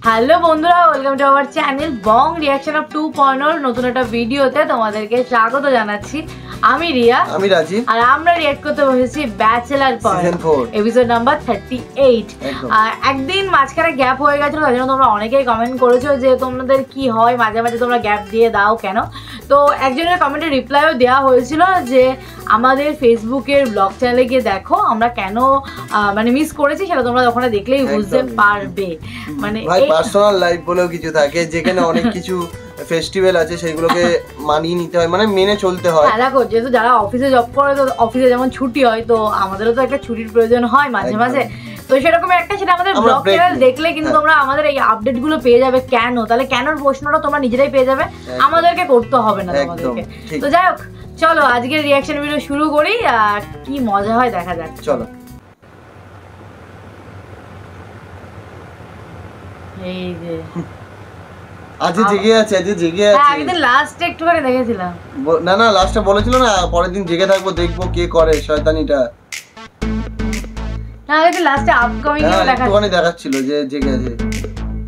Hello বন্ধুরা, welcome to our channel Bong reaction of 2.0 নতুন একটা ভিডিওতে তোমাদেরকে স্বাগত জানাচ্ছি। আমি রিয়া, আমি রাজি, আর আমরা রিয়াক্ট করতে বসেছি ব্যাচেলার পয়েন্ট এপিসোড নাম্বার 38। একদিন মাঝখানে গ্যাপ হয়ে গেছিল, তাই জন্য তোমরা অনেকেই কমেন্ট করেছো যে তোমাদের কি হয় মাঝে মাঝে তোমরা গ্যাপ দিয়ে দাও কেন। তো একজনের কমেন্টে রিপ্লাইও দেওয়া হয়েছিল যে আমাদের ফেসবুকের ব্লগ চ্যানেলে গিয়ে দেখো আমরা কেন মানে মিস করেছি, সেটা তোমরা ওখানে দেখলেই বুঝতে পারবে। মানে পার্সোনাল লাইফ বলেও কিছু থাকে যেখানে অনেক কিছু ফেস্টিভ্যাল আছে, সেগুলোকে মানিয়ে নিতে হয়, মানে মেনে চলতে হয়। হ্যাঁ দেখো, যেহেতু যারা অফিসে জব করে তো অফিসে যেমন ছুটি হয়, তো আমাদেরও তো একটা ছুটির প্রয়োজন হয় মাঝে মাঝে। তো সেরকম একটা সেটা আমাদের ব্লগ চ্যানেল দেখলে কিন্তু তোমরা আমাদের এই আপডেট গুলো পেয়ে যাবে। কেন তাহলে কেনর প্রশ্নটা তোমরা নিজেরাই পেয়ে যাবে, আমাদেরকে করতে হবে না তোমাদেরকে। তো যাই হোক, চলো আজকের রিয়াকশন ভিডিও শুরু করি, আর কি মজা হয় দেখা যাক। চলো। এই যে আজ জেগে আছে, আজ জেগে আছে। হ্যাঁ, একদিন লাস্টে একটু করে দেখেছিলাম। না না, লাস্টে বলেছিল না পরের দিন জেগে থাকবো, দেখবো কে করে শয়তানিটা। না, একদিন লাস্টে আপকামিং দেখাচ্ছিল যে জেগে আছে,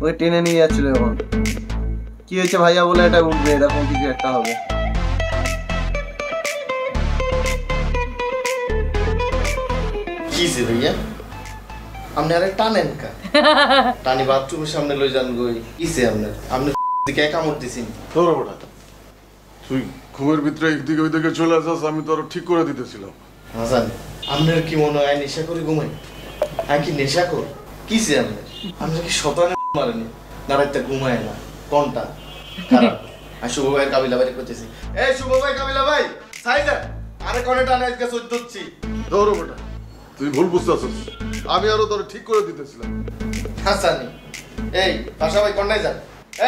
ওই টেনে নিয়ে যাচ্ছিল। এখন কি হয়েছে ভাইয়া বলে এটা উঠবে, এরকম কিছু একটা হবে। কিসে ভাইয়া আপনি আরে টানেন কা টানি বাথরুমের সামনে লই যান গই। কিসে আপনি দিকে কামড় দিছেন তোর বড়া তুই ঘুমের ভিতরে একদিকে ওইদিকে চলে আসছ, আমি তোর ঠিক করে দিতেছিলাম। হাসান আপনার কি মনে হয় নেশা করে ঘুমাই? আর কি নেশা কর? কিসে আপনি কি শতানে মারেন না রাতে ঘুমায় না কোনটা খারাপ? আর শুভ ভাইয়ের কাবিলা ভাই করতেছি। এই শুভ ভাই কাবিলা ভাই সাইদা আরে কোনে টানে আজকে সজ্জচ্ছি। তোর বড়া তুই ভুল বুঝতেছিস, আমি আরো তোর ঠিক করে দিতেছিলাম। হাসানি এই পাশা ভাই কোন নাই যান?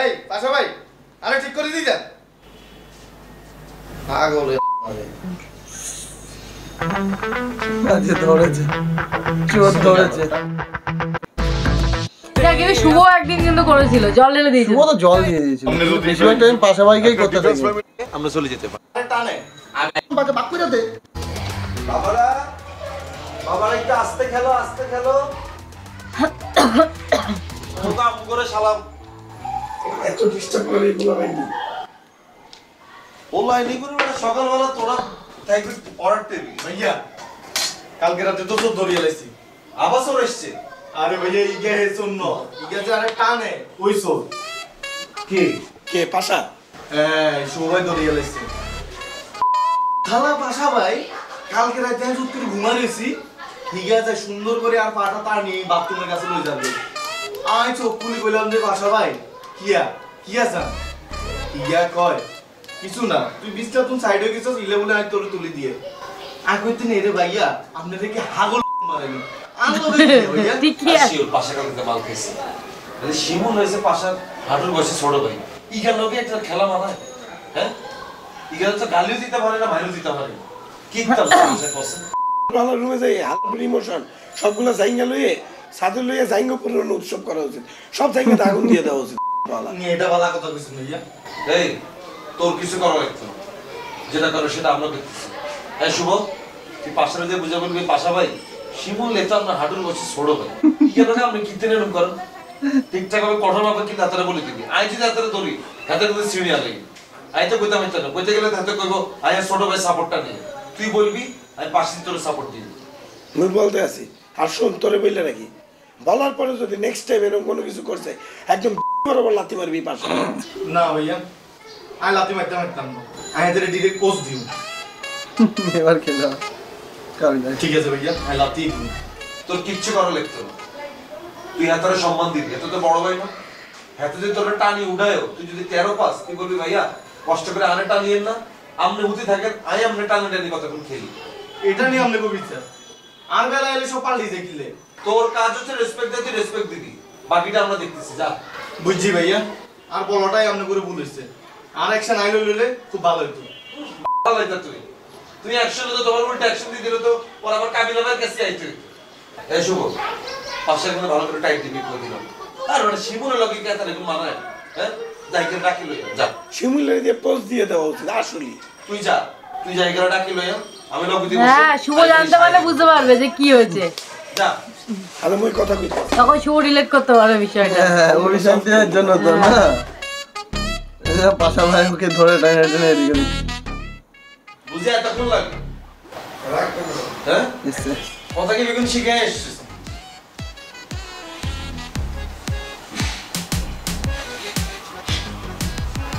এই পাশা ভাই আরে ঠিক করে দি যান। পাগল আজ ধরেছে, চোর ধরেছে। এটা কিন্তু শুভ একদিন কিন্তু করেছিল, জল ঢেলে দিয়েছিল। শুভ তো জল দিয়ে দিয়েছিল, বেশিরভাগ টাইম পাশা ভাইকেই করতে থাকে। আমরা চলে যেতে পারি। আরে টানে বাকে বাক করে দে। বাবারা বাবারা একটু আস্তে খেলো, আস্তে খেলো। ওটা আমু করে সালাম। এত ডিস্টার্ব করে এগুলো হয়নি। বললাই নি করে সকালবেলা তোরা থাকবি অর্ডার টেবি ভাইয়া। কালকে রাতে তো সব ধরিয়ে লাইছি, আবার সর এসছে। আরে ভাইয়া ইগে হে শূন্য ইগে যে আরে টানে ওই সর কে কে পাশা। সবাই ধরিয়ে লাইছে খালা পাশা ভাই। কালকে রাতে আমি চুপ করে ঘুমাইছি, ঠিক আছে সুন্দর করে আর পাটা টানি বাথরুমের কাছে লই যাবে। আমি চোখ খুলে কইলাম যে পাশা ভাই কিয়া কিয়া স্যার ইয়া কয় কিছু না, তুই বিছটা তুমি সাইডে গেছস ইলে বলে আমি তোরে তুলি দিয়ে। আর কইতে নে রে ভাইয়া আপনারে কি হাগল মারেনি আনলো ভাইয়া। ঠিকই আছে, ওর পাশা কালকে মাল খাইছে, মানে শিমুল হয়েছে পাশার হাঁটুর বসে ছোট ভাই। ইগার লোকে একটা খেলা মানায়, হ্যাঁ ইগার তো গালিও দিতে পারে না, মাইরও দিতে পারে না। কি তার সমস্যা করছে? ভালো রুমে যাই হালপুর ইমোশন সবগুলো জাইঙ্গা লইয়ে সাদর লইয়ে জাইঙ্গা পূরণ উৎসব করা উচিত, সব জায়গাতে আগুন দিয়ে দেওয়া উচিত। এটা ভালো কথা কইছেন ভাইয়া। এই তোর কিছু করা লাগতো না, যেটা করো সেটা আমরা দেখতেছি। হ্যাঁ শুভ, তুই পাশার দিয়ে বুঝা বলবি পাশা ভাই শিমুল লেতো আপনার হাঁটুর বসে ছোট ভাই। কেন আপনি কি তেনে এরকম করেন? ঠিকঠাক ভাবে কঠোর ভাবে কিন্তু হাতারে বলে দিবি। আই যদি হাতারে ধরি হাতের মধ্যে ছিঁড়ি আলে আই তো কইতাম এটা না, কইতে গেলে হাতে কইবো আই ছোট ভাই সাপোর্টটা নিয়ে। তুই বলবি আমি পাশে তোর সাপোর্ট দিবি। মুই বলতে আছি আর শোন তোরে বললে নাকি বলার পরে যদি নেক্সট টাইম এরকম কোনো কিছু করছে একদম বরাবর লাথি মারবি পাশে। না ভাইয়া আমি লাথি মারতাম না, আমি এদের ডিরেক্ট পোস্ট দিই। এবার খেলা কাবিলা ঠিক আছে ভাইয়া আমি লাথি দিই। তোর কিচ্ছু করা লাগতো না, তুই হাতারে সম্মান দিবি। এত তো বড় ভাই না, হাতে যদি তোর টানি উড়ায়ও, তুই যদি 13 পাস তুই বলবি ভাইয়া কষ্ট করে আনে টানিয়েন না, আমনে হুতি থাকেন আই আমনে টানি টানি কতক্ষণ খেলি। এটা নিয়ে আমনে কবিতা আর বেলা এলে সব পাল্টি দেখিলে। তোর কাজ হচ্ছে রেসপেক্ট দিতে, রেসপেক্ট দিবি, বাকিটা আমরা দেখতেছি। যা বুঝছি ভাইয়া, আর বলাটাই আমনে করে ভুল হইছে। আর অ্যাকশন আইলো লইলে খুব ভালো হইতো। ভালো লাগতো তুই অ্যাকশন তো তোমার উল্টা অ্যাকশন দিয়ে দিল তো ওর আবার কাবিলার কাছে আইতে। এই শুভ পাশে কিন্তু ভালো করে টাইট দিবি করে দিলাম। আর ওটা শিমুলের লগে কি তার এরকম মানায়? হ্যাঁ যাইকে ডাকি লই যা, শিমুলের দিয়ে পোস্ট দিয়ে দেওয়া উচিত আসলে। তুই যা, তুই যাইকে ডাকি লই আমি লগে দিব। হ্যাঁ শুভ জানতে পারলে বুঝতে পারবে যে কি হয়েছে। যা আর আমি কথা কইতে তখন শুভ রিলেট করতে পারবে বিষয়টা। হ্যাঁ অভিশান্তির জন্য তো না পাশা ভাই ওকে ধরে টানে টানে এদিকে দিচ্ছে। বুঝে এতক্ষণ লাগে হ্যাঁ কথা কি বেগুন শিখে এসছিস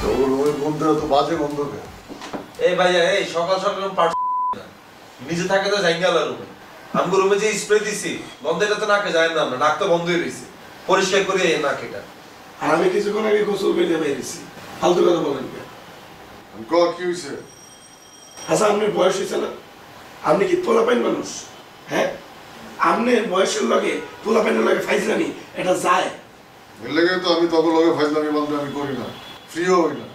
তোর রুমের বন্ধু তো বাজে গন্ধ কে? এই ভাইয়া এই সকাল সকাল পাট নিজে থাকে তো জাঙ্গালা রুমে আমগো রুমে যে স্প্রে দিছি গন্ধটা তো নাকে যায় না নাক তো বন্ধই রইছে পরিষ্কার করে এই নাক এটা আর আমি কিছুক্ষণ আগে গোসল করে বেরিয়েছি ফালতু কথা বলেন কে কি হয়েছে? আচ্ছা আপনার বয়স হয়েছে না আপনি কি পোলাপাইন মানুষ হ্যাঁ আপনার বয়সের লগে পোলাপাইনের লগে ফাইজলামি এটা যায় এর লেগে তো আমি তখন লগে ফাইজলামি বন্ধ আমি করি না, ফ্রিও হই না।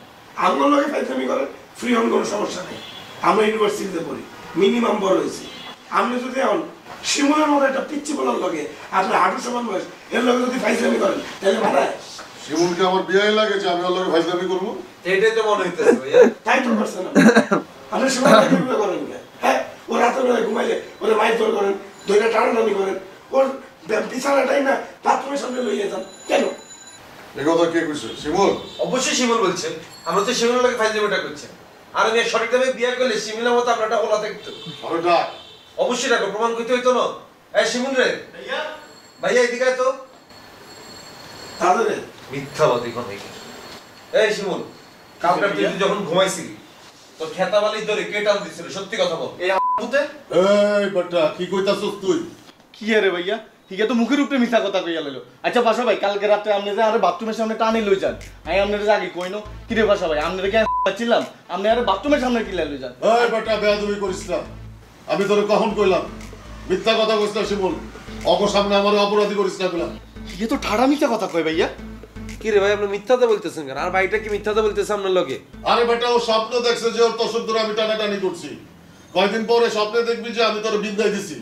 আপনার লগে ফাইজলামি করেন ফ্রি হন কোনো সমস্যা নেই। আমরা ইউনিভার্সিটিতে পড়ি মিনিমাম বড় হয়েছি। আপনি যদি এখন শিমুলের মতো একটা পিচ্ছি বলার লগে আপনার হাঁটু সমান বয়স এর লগে যদি ফাইজলামি করেন তাহলে মানায়? শিমুলকে আমার বিয়ে লাগে যে আমি ওর লগে ফাইজলামি করবো? এটাই তো মনে হইতেছে ভাইয়া তাই তো করছেন আপনি শিমুলের কিভাবে করেন হ্যাঁ ও রাতের বেলায় ঘুমাইলে ওরা মাইর ধর করেন ধরে টানাটানি করেন ওর বিছানাটাই না বাথরুমের সামনে লইয়ে যান কেন? এই কথা কে কইছে? শিমুল? অবশ্যই শিমুল বলছে আমরা তো শিমুলের লাগে ফাইজলামিটা করছি আর আমি সঠিক টাইমে বিয়ে করলে শিমুলের মতো আপনারটা ওলা থাকতো আরে ডাক অবশ্যই রাখো প্রমাণ করতে হইতো না এই শিমুল রে ভাইয়া ভাইয়া এদিকে আয় তো তাহলে মিথ্যাবাদী কোন এই শিমুল কালকে তুই যখন ঘুমাইছিলি তো খেতাবালি ধরে কে টান দিছিল সত্যি কথা বল এই আমুতে এই বেটা কি কইতাছস তুই? কি রে ভাইয়া ঠিক তো মুখের উপরে মিথ্যা কথা কইয়া লইলো। আচ্ছা বাসা ভাই কালকে রাতে আপনি যে আরে বাথরুমের সামনে টানি লই যান আমি আপনার আগে কইনো কি রে বাসা ভাই আপনার কি ছিলাম আপনি আরে বাথরুমের সামনে কি লই যান? এই বেটা বেয়াদবি করিস না, আমি তোরে কখন কইলাম মিথ্যা কথা কইছ না শিমুল? অগো সামনে আমার অপরাধী করিস না বলা। কি তো ঠাড়া মিথ্যা কথা কই ভাইয়া? কি রে ভাই আপনি মিথ্যাতে বলতেছেন কেন আর ভাইটা কি মিথ্যাতে বলতেছে আপনার লগে? আরে বেটা ও স্বপ্ন দেখছে যে ওর তসর ধরে আমি টানাটানি করছি, কয়দিন পরে স্বপ্নে দেখবি যে আমি তোর বিদায় দিছি।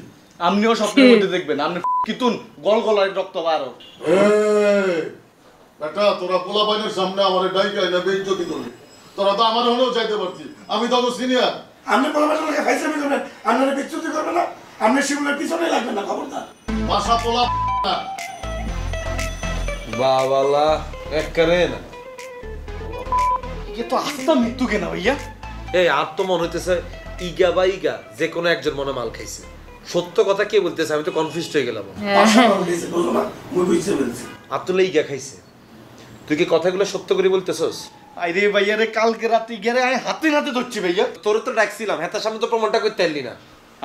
আপনিও স্বপ্নের মধ্যে দেখবেন আপনি কিতুন গল গলায় রক্ত বারো। এই বেটা তোরা পোলাপাইনের সামনে আমারে ডাইকাই না বেইজ্জতি করলি, তোরা তো আমার হলেও চাইতে পারতি, আমি তো সিনিয়র। আপনি পোলাপাইনের লগে ফাইজলামি করবেন আপনারা বিচ্যুতি করবেন না আপনি শিমুলের পিছনে লাগবেন না খবরদার। বাসা পোলা না বাবালা এক করে না কি তো আস্তা মৃত্যু কেনা ভাইয়া? এই আর তো মনে হইতেছে ইগা বা ইগা যে কোনো একজন মনে মাল খাইছে। সত্য কথা কে বলতেছে আমি তো কনফিউজড হয়ে গেলাম। বাসা বলতেছে বুঝো না মুই বুঝতে পেরেছি। আর তুলে ইগা খাইছে তুই কি কথাগুলো সত্য করে বলতেছস? আরে ভাইয়া রে কালকে রাতে গেরে আমি হাতে নাতে ধরছি ভাইয়া। তোর তো ডাকছিলাম হেতার সামনে তো প্রমাণটা করতে পারলি না।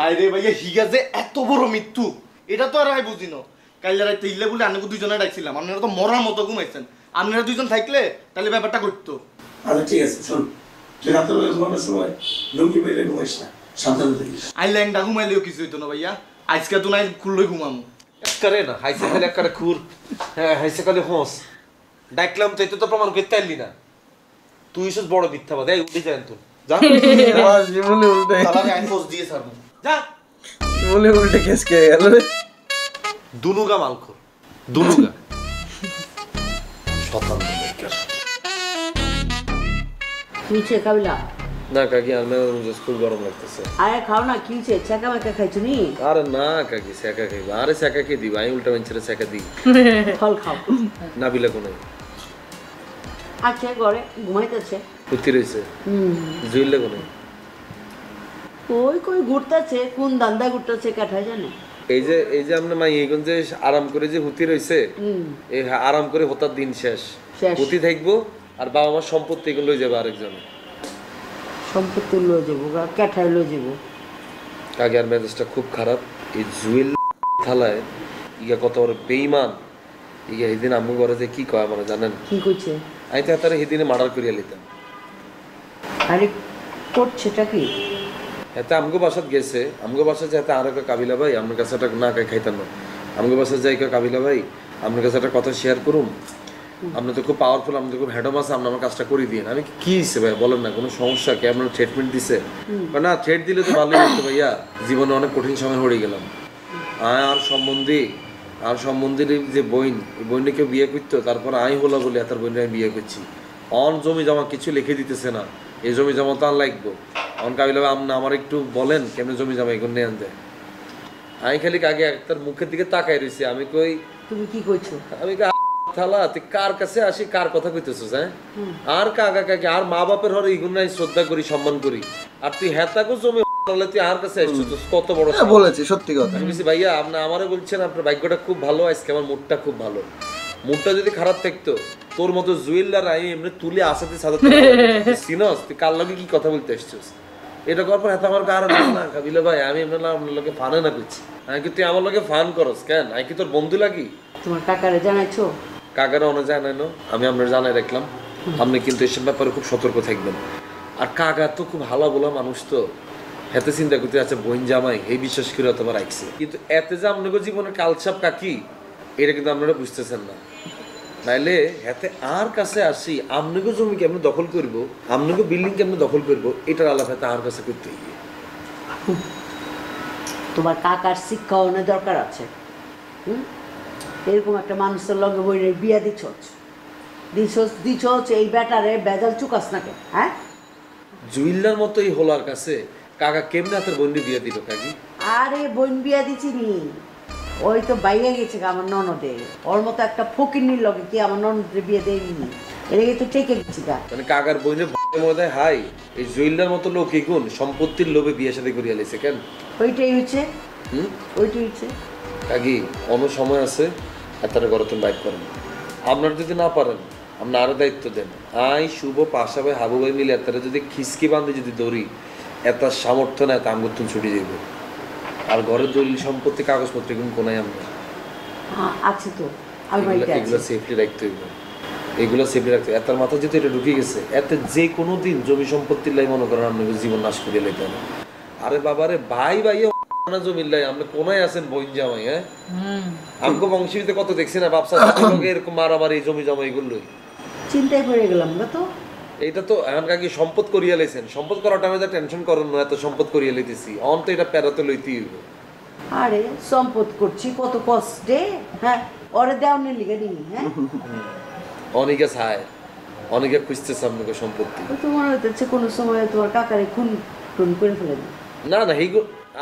আরে ভাইয়া হিগা যে এত বড় মৃত্যু এটা তো আর আমি বুঝি না। কাল রাতে ইল্লে বলে আনকো দুইজনে ডাকছিলাম আপনারা তো মরার মতো ঘুমাইছেন। আপনারা দুইজন থাকলে তাহলে ব্যাপারটা করতো। আচ্ছা ঠিক আছে শোন তুই রাতের বেলা ঘুমানোর সময় লুঙ্গি পরে ঘুমাইস না সাবধানে থাকিস। আই ল্যাংডা ঘুমাইলেও কিছু হইতো না ভাইয়া আজকে তো নাই খুললই ঘুমামু। এক করে না হাইসে খালি এক করে খুর হ্যাঁ হাইসে খালি হোস ডাকলাম তো এটা তো প্রমাণ করতে পারলি না। তুই সব বড় মিথ্যাবাদী এই উঠে যান তুই যা আমার জীবনে উল্টে তাহলে আমি ফোর্স দিয়ে ছাড়বো যা। জীবনে উল্টে কেস কে গেল রে। দুনুগা মালখোর দুনুগা শতান নিচে কাবিলা না কাকি আমার খুব গরম লাগতেছে। আরে খাও না কি হচ্ছে চাকা মাকা খাইছো নি? আরে না কাকি সেকা খাইবা আরে সেকা কে দিবা আমি উল্টা বেঞ্চের সেকা দিই ফল খাও না বিলা কোনে আচ্ছা ঘরে ঘুমাইতেছে কুতি রইছে জুইলে কোনে ওই কই ঘুরতেছে কোন দান্দা ঘুরতেছে কাঠা জানে। এই যে আমরা মাই এইগুন যে আরাম করে যে হুতি রইছে এই আরাম করে হতার দিন শেষ হুতি থাকবো আর বাবা মার সম্পত্তি এগুলো লই যাবে আরেকজন সম্পত্তি লয়ে যাবো কাঠায় লয়ে যাবো। কাকি আর মেজাজটা খুব খারাপ এই জুয়েল থালায় ইয়া কত বড় বেঈমান ইয়া সেদিন আম্মু ঘরে যে কি কয় মানে জানেন কি কইছে? আমি তো তারা সেদিনে মার্ডার করিয়া লিতাম। আরে করছেটা কি? এতে আমগো বাসাত গেছে আমগো বাসায় যাতে আর একটা কাবিলা ভাই আমার কাছে একটা না খাইতাম না আমগো বাসায় যাই কাবিলা ভাই আপনার কাছে একটা কথা শেয়ার করুন আপনি তো খুব পাওয়ারফুল আপনি তো খুব হ্যাডম আছে আপনি আমার কাজটা করে দিন। আমি কি হিসেবে ভাই বলেন না কোনো সমস্যা কি আপনার ট্রিটমেন্ট দিছে না? থ্রেট দিলে তো ভালোই হতো ভাইয়া জীবনে অনেক কঠিন সময় হয়ে গেলাম। আর সম্বন্ধীর যে বইন এই বইনে কেউ বিয়ে করতো তারপর আই হলো বলে তার বইনে আমি বিয়ে করছি অন জমি জমা কিছু লিখে দিতেছে না এই জমি জমা তো আর লাগবো অন কাবিলা ভাই আপনি আমার একটু বলেন কেমন জমি জমা এগুলো নিয়ে আনতে। আমি খালি আগে একটার মুখের দিকে তাকাই রইছি আমি কই তুমি কি কইছো? আমি থালা তুই কার কাছে আসি কার কথা কইতেছিস হ্যাঁ আর কাকা কাকি আর মা বাপের হরে ইগুন নাই শ্রদ্ধা করি সম্মান করি আর তুই হেতাকো জমি তুই আর কাছে আসছিস কত বড় বলেছি সত্যি কথা আমি বলছি ভাইয়া আপনি আমারে বলছেন আপনার ভাগ্যটা খুব ভালো আজকে আমার মুডটা খুব ভালো মুডটা যদি খারাপ থাকতো তোর মতো জুয়েলার আমি এমনি তুলে আসাতে সাজাতে সিনস তুই কার লগে কি কথা বলতে আসছিস এটা করার পর এত আমার কারণ না কাবিলা ভাই আমি এমনি না আপনার লগে ফানে না করছি আমি কি তুই আমার লগে ফান করস কেন আমি কি তোর বন্ধু লাগি তোমার কাকারে জানাইছো? কাকারা অনেক জানাই না আমি আপনার জানাই রাখলাম আপনি কিন্তু এসব ব্যাপারে খুব সতর্ক থাকবেন আর কাকা তো খুব ভালো বলা মানুষ তো এতে চিন্তা করতে আছে বোন জামাই এই বিশ্বাস করে অতবার রাখছে কিন্তু এতে যে আপনাকে জীবনের কালচাপ কাকি এটা কিন্তু আপনারা বুঝতেছেন না নাইলে এতে আর কাছে আসি আপনাকে জমি কেমন দখল করবো আপনাকে বিল্ডিং কেমন দখল করবো এটার আলাপ হাতে আর কাছে করতে গিয়ে তোমার কাকার শিক্ষা অনেক দরকার আছে। এরকম একটা মানুষের লগে বইনের বিয়া দিছস এই ব্যাটারে বেজাল চুকাস নাকে? হ্যাঁ জুইল্লার মতোই হলার কাছে কাকা কেমনে হাতের বন্ডি বিয়ে দিল কাকি? আরে বোন বিয়া দিছি নি ওই তো বাইরে গেছে আমার ননদে ওর মতো একটা ফকিরনির লগে কি আমার ননদের বিয়ে দেয়নি এদিকে তো টেকে গেছি গা মানে কাকার বইনের মধ্যে হাই এই জুইল্লার মতো লোক এগুন সম্পত্তির লোভে বিয়ে সাথে করিয়া লাইছে কেন? ওইটাই হচ্ছে ওইটাই হচ্ছে কাকি অন্য সময় আছে এতটা ঘরে তুমি বাইক করেন আপনারা যদি না পারেন আপনার আরো দায়িত্ব দেন আই শুভ পাশা ভাই হাবু ভাই মিলে এতটা যদি খিসকি বান্ধে যদি দৌড়ি এত সামর্থ্য না এত আঙ্গুত্তুন ছুটি যাইব আর ঘরের দলিল সম্পত্তি কাগজপত্র এগুলো কোনায় আমরা আছে তো এগুলো সেফলি রাখতে হইব এগুলো সেফলি রাখতে এটার মাথা যেহেতু এটা ঢুকে গেছে এতে যে কোনো দিন জমি সম্পত্তির লাই মনে করেন আপনাকে জীবন নাশ করিয়ে লাইতে হবে আরে বাবারে ভাই ভাই জমির লাই আপনি কোনায় আছেন বোন জামাই হ্যাঁ আমাকে বংশীতে কত দেখছি না ব্যবসা এরকম মারামারি জমি জমা এগুলোই চিন্তায় পড়ে গেলাম না তো এটা তো এখন কাকি সম্পদ করিয়া লাইছেন সম্পদ করার টাইমে যা টেনশন করেন না এত সম্পদ করিয়া লইতেছি অন তো এটা প্যারাতে লইতেই হইব আরে সম্পদ করছি কত কষ্টে হ্যাঁ ওরে দেওয়ার লিগে নি হ্যাঁ অনেকে চায় অনেকে খুঁজতেছে আপনাকে সম্পত্তি তো মনে হচ্ছে কোনো সময় তোমার কাকারে খুন টুন করে ফেলে না না এই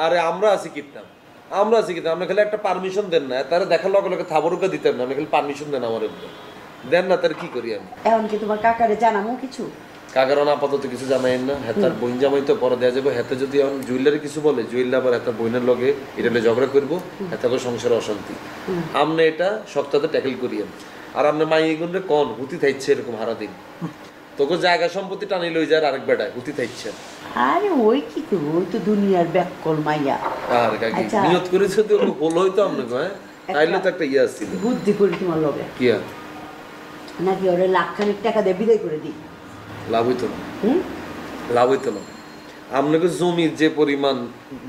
আরে আমরা আছি কিতাম আমরা আছি কিতাম আপনি খালি একটা পারমিশন দেন না তারা দেখার লগে লগে থাবরুকা দিতেন না আপনি খালি পারমিশন দেন আমার দেন না তার কি করি আমি এখন কি তোমার কাকারে জানামো কিছু কাকারও আপাতত কিছু জানাইন না হেতার বোন জামাই তো পরে দেওয়া যাবে হেতে যদি এখন জুয়েলারি কিছু বলে জুয়েলার আবার হেতার বোনের লগে এটা ঝগড়া করবো হেতাকে সংসারে অশান্তি আপনি এটা সপ্তাহে ট্যাকেল করিয়েন আর আপনার মাই এগুলো কন হুতি থাইছে এরকম হারা দিন তোকে জায়গা সম্পত্তি টানি লই যায় আরেক বেটায় হুতি থাইছে আরে ওই কি করবো ওই তো দুনিয়ার ব্যাককল মাইয়া আর কাকি নিয়ত করে যদি হলো হইতো আপনাকে হ্যাঁ তাইলে তো একটা ইয়ে আসছিল বুদ্ধি করি তোমার লগে কি আর নাকি ওরে লাখখানিক টাকা দিয়ে বিদায় করে দিই লাভ হইতো না লাভ হইতো না আপনাকে জমির যে পরিমাণ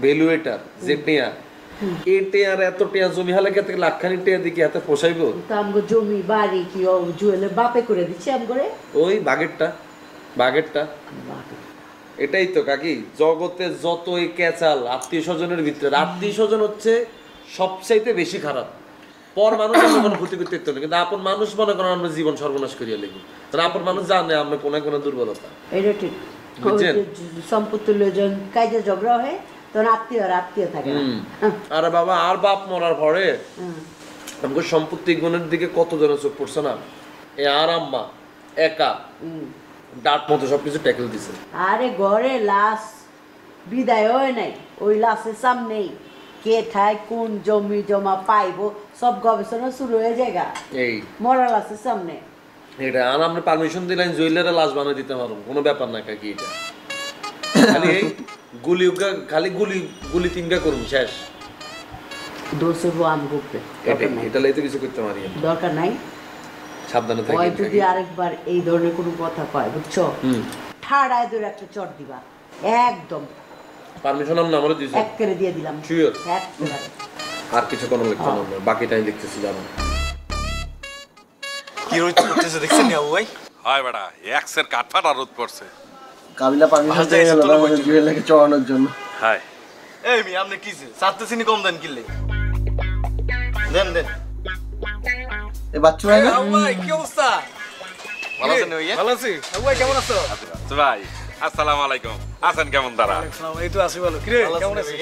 ভ্যালু এটার যে টেয়া এই টেয়ার এত টেয়া জমি হলে কে থেকে লাখখানি টেয়া দিকে এত পোষাইব তো আমগো জমি বাড়ি কি জুয়েলের বাপে করে দিচ্ছে আমগরে ওই বাগেরটা এটাই তো কাকি জগতে যতই ক্যাচাল আত্মীয় স্বজনের ভিতরে আত্মীয় স্বজন হচ্ছে সবচাইতে বেশি খারাপ পর মানুষ আমরা কোনো ক্ষতি করতে পারতো না কিন্তু আপন মানুষ মনে করেন আমরা জীবন সর্বনাশ করিয়া লিখি কারণ আপন মানুষ জানে আমরা কোনো কোনো দুর্বলতা এটা ঠিক সম্পত্তি লোকজন কাজে ঝগড়া হয় তখন আত্মীয় থাকে আরে বাবা আর বাপ মরার পরে আমাকে সম্পত্তি গুণের দিকে কত জনের চোখ পড়ছে না এ আর আম্মা একা ডাট মতো সবকিছু ট্যাকেল দিছে আরে ঘরে লাশ বিদায় হয় নাই ওই লাশের সামনেই কে ঠায় কোন জমি জমা পাইবো সব গবেষণা শুরু হয়ে যায় এই মরা লাশের সামনে এটা আর আমরা পারমিশন দিলাম জুয়েলারে লাশ বানিয়ে দিতে পারবো কোনো ব্যাপার না কাকি এটা খালি এই গুলি তিনটা করুন শেষ দোষের আম করতে এটা লাইতে কিছু করতে পারি দরকার নাই সাবধানে থাকি ওই যদি আরেকবার এই ধরনের কোনো কথা কয় বুঝছো ঠাড়ায় ধরে একটা চট দিবা একদম পারমিশন আমরা আমারও দিয়েছি এক করে দিয়ে দিলাম শিওর একেবারে আর কিছু কোনো লিখতে না বাকিটাই লিখতেছি জানো কি হচ্ছে দেখছেন না ভাই হয় বেটা এক্সের কাঠফাটা রোদ পড়ছে কাবিলা পারমিশন দিয়ে গেল জুয়েলাকে চড়ানোর জন্য হাই এই মি আপনি কিছে সাততে চিনি কম দেন কিনলে দেন এ বাচ্চু ভাই না ভাই কি অবস্থা ভালো আছেন ভাইয়া ভালো আছি ভাই কেমন আছো ভাই আসসালামু আলাইকুম আছেন কেমন দাঁড়া এই তো আছি ভালো কি রে কেমন আছিস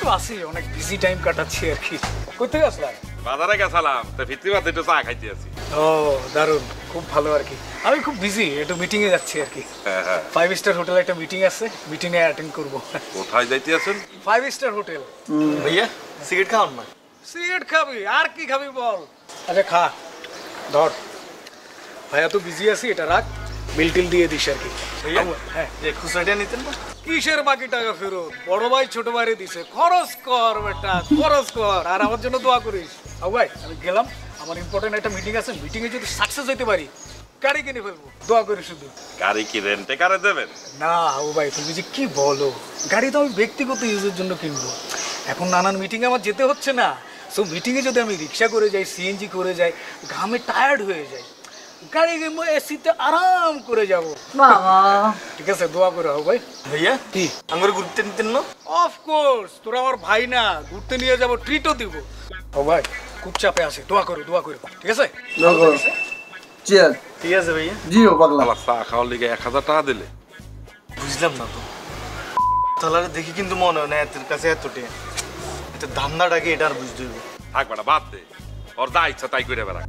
একটু আসি, অনেক বিজি টাইম কাটাচ্ছি আর কি। কোথায় আসলাম? বাজারে গেছিলাম, তা ফিরতে পারতে একটু চা খাইতে আছি। ও দারুণ, খুব ভালো আর কি। আমি খুব বিজি, একটু মিটিংয়ে যাচ্ছি আর কি। 5 স্টার হোটেলে একটা মিটিং আছে, মিটিংয়ে অ্যাটেন্ড করবো। কোথায় যাইতে আছেন? 5 স্টার হোটেল। ভাইয়া সিগারেট খাওয়ান না? সিগারেট খাবি আর কি খাবি বল? আরে খা, ধর। ভাইয়া তো বিজি আছি, এটা রাখ, বিল টিল দিয়ে দিস আর কি। হ্যাঁ, যে খুচরাটা নিতেন না? কিসের বাকি টাকা ফেরত? বড় ভাই ছোট ভাইরে দিছে, খরচ কর বেটা, খরচ কর, আর আমার জন্য দোয়া করিস। আবু ভাই আমি গেলাম, আমার ইম্পর্টেন্ট একটা মিটিং আছে, মিটিংয়ে যদি সাকসেস হইতে পারি গাড়ি কিনে ফেলবো, দোয়া করি শুধু। গাড়ি কি রেন্টে কারে দেবেন? না আবু ভাই তুমি যে কি বলো, গাড়ি তো আমি ব্যক্তিগত ইউজের জন্য কিনবো। এখন নানান মিটিংয়ে আমার যেতে হচ্ছে না, সো মিটিংয়ে যদি আমি রিক্সা করে যাই, সিএনজি করে যাই, ঘামে টায়ার্ড হয়ে যাই, গাড়ি এসিতে আরাম করে যাব। বাবা ঠিক আছে, দোয়া করে আবু ভাই। ভাইয়া কি আঙ্গুর ঘুরতে নিতেন না? অফকোর্স, তোরা আমার ভাই না, ঘুরতে নিয়ে যাবো, ট্রিটও দিব। ও ভাই খুব চাপে আছে, দোয়া করো দোয়া করো, ঠিক আছে? চিয়ার। ঠিক আছে ভাইয়া। জিও পাগলা। আলা চা খাওয়ার লিগে 1000 টাকা দিলে? বুঝলাম না তো, তাহলে দেখি কিন্তু মনে হয় না এত কাছে এত টাকা। এটা ধান্দাটাকে এটা আর বুঝতে হইব। থাক বেটা বাদ দে, ওর যা ইচ্ছা তাই করে বেড়া।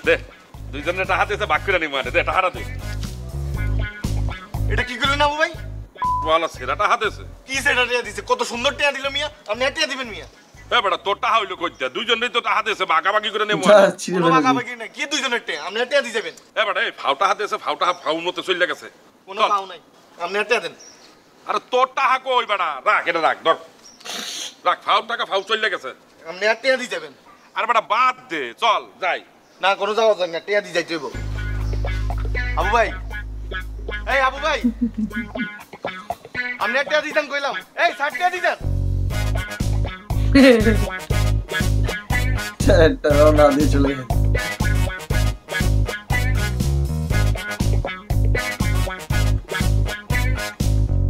দে দুইজনের টাকা দিয়েছে, ভাগ করে নিব, দে টাকাটা দে। এটা কি করলেন আবু ভাই? বলা সেরা টাকা দিয়েছে। কি সেটা টিয়া দিছে? কত সুন্দর টিয়া দিল মিয়া, আপনি টিয়া দিবেন মিয়া? এ বেটা তোর টাকা হইলো কই দিয়া? দুইজনেই তো টাকা দিয়েছে, ভাগাভাগি করে নেব। কোনো ভাগাভাগি না, কি দুইজনের টিয়া? আপনি টিয়া দিয়ে যাবেন? এ বেটা এই ফাউটা হাতে আছে, ফাউটা ফাউ মতে চলে গেছে। কোনো পাও নাই, আপনি টিয়া দেন। আরে তোর টাকা কই বেটা? রাখ এটা রাখ, ধর রাখ, ফাউ টাকা ফাউ চলে গেছে। আপনি টিয়া দিয়ে যাবেন? আরে বেটা বাদ দে, চল যাই। না কোনো যাওয়া যাক না, টিয়া দিয়ে যাইতে হইব। আবু ভাই, এই আবু ভাই, আপনি টিয়া দিতেন কইলাম। এই 60 টিয়া দিতেন। টাকাও না দিয়ে চলে গেছে।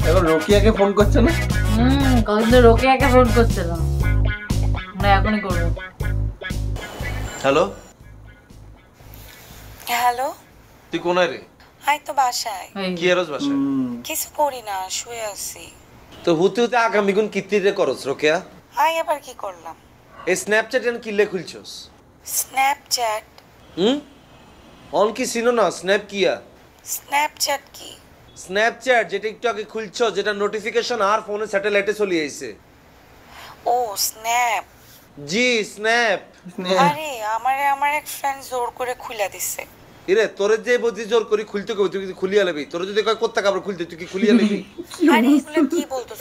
এখন রোকিয়াকে ফোন করছে না? কতদিন ধরে রোকেয়াকে ফোন করছিলাম, আমরা এখনই করবো। হ্যালো হ্যালো, তুই কোনায় রে? হাই তো বাসায়। কি এরস বাসায়? কিছু করি না, শুয়ে আছি। তো হুতে হুতে আগামী গুণ কিত্তিরে করস রোকেয়া? হাই আবার কি করলাম? এই স্ন্যাপচ্যাট এন কিলে খুলছস? স্ন্যাপচ্যাট? অন কি চিনো না স্ন্যাপ কিয়া? স্ন্যাপচ্যাট কি? স্ন্যাপচ্যাট যেটা একটু আগে খুলছো, যেটা নোটিফিকেশন আর ফোনে স্যাটেলাইটে চলে আইছে। ও স্ন্যাপ। জি স্ন্যাপ। আরে আমার এক ফ্রেন্ড জোর করে খুলে দিছে। ইরে তোরে যে বুদ্ধি জোর করে খুলতে কই, তুই খুলিয়া লবি? তোরে যদি কয় কোত্তা কাপড় খুলতে, তুই কি খুলিয়া লবি? আরে এগুলো কি বলতেছ?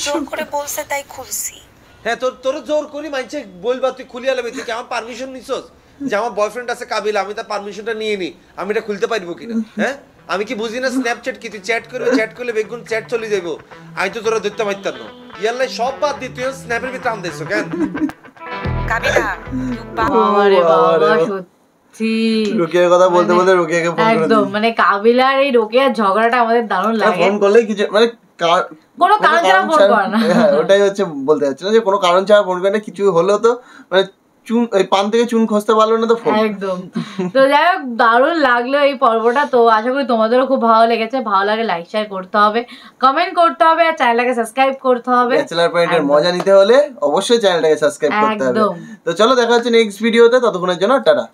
জোর করে বলছে তাই খুলছি। হ্যাঁ তোরে জোর করি মাইছে বলবা তুই খুলিয়া লবি? তুই কি আমার পারমিশন নিছস যে আমার বয়ফ্রেন্ড আছে কাবিল, আমি তার পারমিশনটা নিয়ে নি, আমি এটা খুলতে পারবো কিনা? হ্যাঁ আমি কি বুঝি না স্ন্যাপচ্যাট কি? তুই চ্যাট করবে, চ্যাট করলে বেগুন চ্যাট চলে যাইবো, আমি তো তোরা ধরতে পারতাম না। ইয়াল্লাই সব বাদ দি, তুই স্ন্যাপের ভিতরে আন দিছো কেন? কাবিলা বাবারে বাবা, সত্যি রোকিয়ার কথা বলতে বলতে রোকিয়াকে ফোন করে একদম, মানে কাবিলার এই রোকেয়ার ঝগড়াটা আমাদের দারুণ লাগে। ফোন করলে কিছু মানে কোনো কারণ ছাড়া ফোন করে না। হ্যাঁ ওটাই হচ্ছে বলতে চাচ্ছি না, যে কোনো কারণ ছাড়া ফোন করে না, কিছু হলেও তো মানে চুন ওই পান থেকে চুন খসতে পারলো না তো ফোন। একদম। তো যাই হোক, দারুণ লাগলো এই পর্বটা। তো আশা করি তোমাদেরও খুব ভালো লেগেছে। ভালো লাগে লাইক শেয়ার করতে হবে, কমেন্ট করতে হবে, আর চ্যানেলটাকে সাবস্ক্রাইব করতে হবে। ব্যাচেলর পয়েন্টের মজা নিতে হলে অবশ্যই চ্যানেলটাকে সাবস্ক্রাইব করতে হবে। তো চলো দেখা হচ্ছে নেক্সট ভিডিওতে, ততক্ষণের জন্য টাটা।